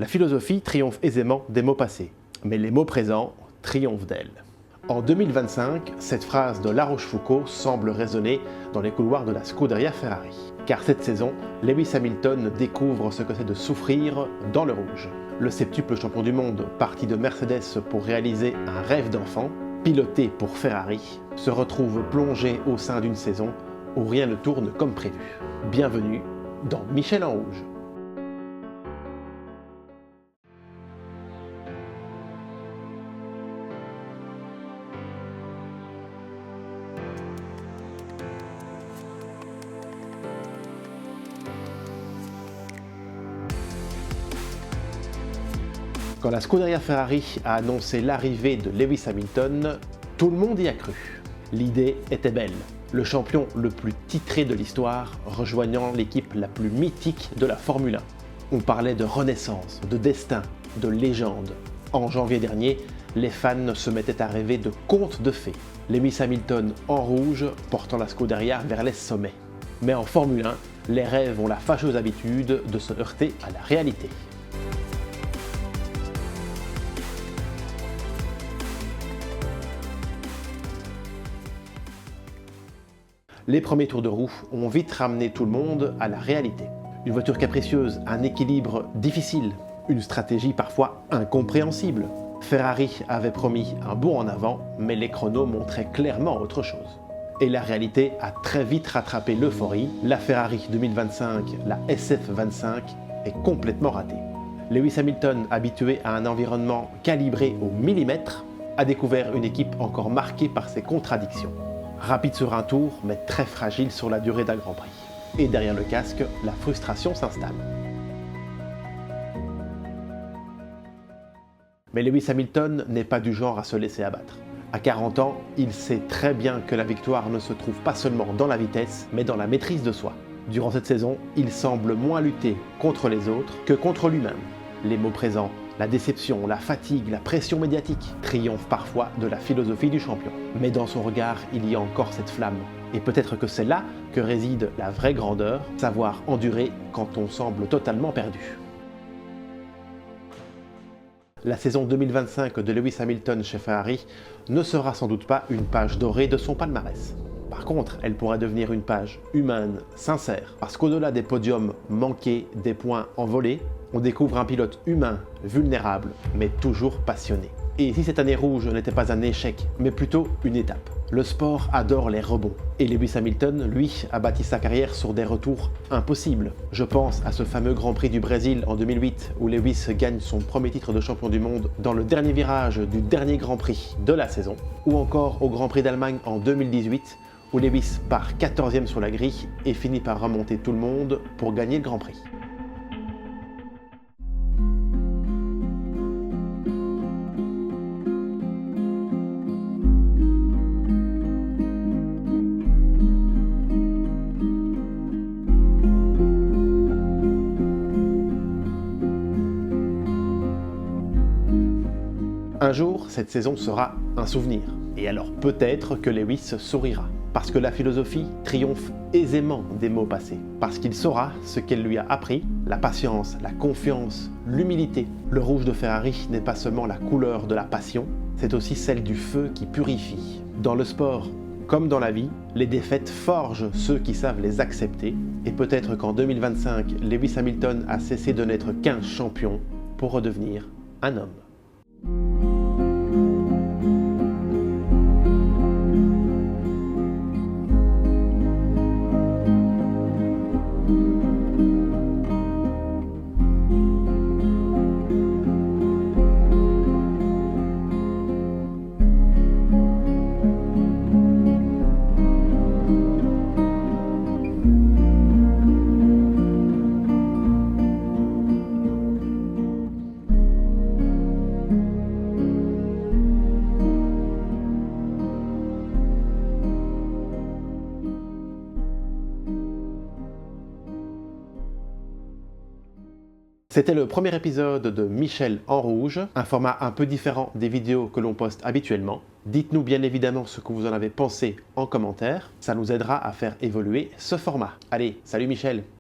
La philosophie triomphe aisément des mots passés, mais les mots présents triomphent d'elle. En 2025, cette phrase de La Rochefoucauld semble résonner dans les couloirs de la Scuderia Ferrari. Car cette saison, Lewis Hamilton découvre ce que c'est de souffrir dans le rouge. Le septuple champion du monde, parti de Mercedes pour réaliser un rêve d'enfant, piloté pour Ferrari, se retrouve plongé au sein d'une saison où rien ne tourne comme prévu. Bienvenue dans Michel en rouge. Quand la Scuderia Ferrari a annoncé l'arrivée de Lewis Hamilton, tout le monde y a cru. L'idée était belle. Le champion le plus titré de l'histoire rejoignant l'équipe la plus mythique de la Formule 1. On parlait de renaissance, de destin, de légende. En janvier dernier, les fans se mettaient à rêver de contes de fées. Lewis Hamilton en rouge portant la Scuderia vers les sommets. Mais en Formule 1, les rêves ont la fâcheuse habitude de se heurter à la réalité. Les premiers tours de roue ont vite ramené tout le monde à la réalité. Une voiture capricieuse, un équilibre difficile, une stratégie parfois incompréhensible. Ferrari avait promis un bond en avant, mais les chronos montraient clairement autre chose. Et la réalité a très vite rattrapé l'euphorie. La Ferrari 2025, la SF25, est complètement ratée. Lewis Hamilton, habitué à un environnement calibré au millimètre, a découvert une équipe encore marquée par ses contradictions. Rapide sur un tour, mais très fragile sur la durée d'un Grand Prix. Et derrière le casque, la frustration s'installe. Mais Lewis Hamilton n'est pas du genre à se laisser abattre. À 40 ans, il sait très bien que la victoire ne se trouve pas seulement dans la vitesse, mais dans la maîtrise de soi. Durant cette saison, il semble moins lutter contre les autres que contre lui-même. Les mots présents, la déception, la fatigue, la pression médiatique triomphent parfois de la philosophie du champion. Mais dans son regard, il y a encore cette flamme. Et peut-être que c'est là que réside la vraie grandeur, savoir endurer quand on semble totalement perdu. La saison 2025 de Lewis Hamilton chez Ferrari ne sera sans doute pas une page dorée de son palmarès. Par contre, elle pourrait devenir une page humaine, sincère, parce qu'au-delà des podiums manqués, des points envolés, on découvre un pilote humain, vulnérable, mais toujours passionné. Et si cette année rouge n'était pas un échec, mais plutôt une étape. Le sport adore les rebonds. Et Lewis Hamilton, lui, a bâti sa carrière sur des retours impossibles. Je pense à ce fameux Grand Prix du Brésil en 2008, où Lewis gagne son premier titre de champion du monde dans le dernier virage du dernier Grand Prix de la saison. Ou encore au Grand Prix d'Allemagne en 2018, où Lewis part 14e sur la grille et finit par remonter tout le monde pour gagner le Grand Prix. Un jour, cette saison sera un souvenir. Et alors peut-être que Lewis sourira. Parce que la philosophie triomphe aisément des mots passés. Parce qu'il saura ce qu'elle lui a appris, la patience, la confiance, l'humilité. Le rouge de Ferrari n'est pas seulement la couleur de la passion, c'est aussi celle du feu qui purifie. Dans le sport, comme dans la vie, les défaites forgent ceux qui savent les accepter. Et peut-être qu'en 2025, Lewis Hamilton a cessé de n'être qu'un champion pour redevenir un homme. C'était le premier épisode de Michel en rouge, un format un peu différent des vidéos que l'on poste habituellement. Dites-nous bien évidemment ce que vous en avez pensé en commentaire, ça nous aidera à faire évoluer ce format. Allez, salut Michel!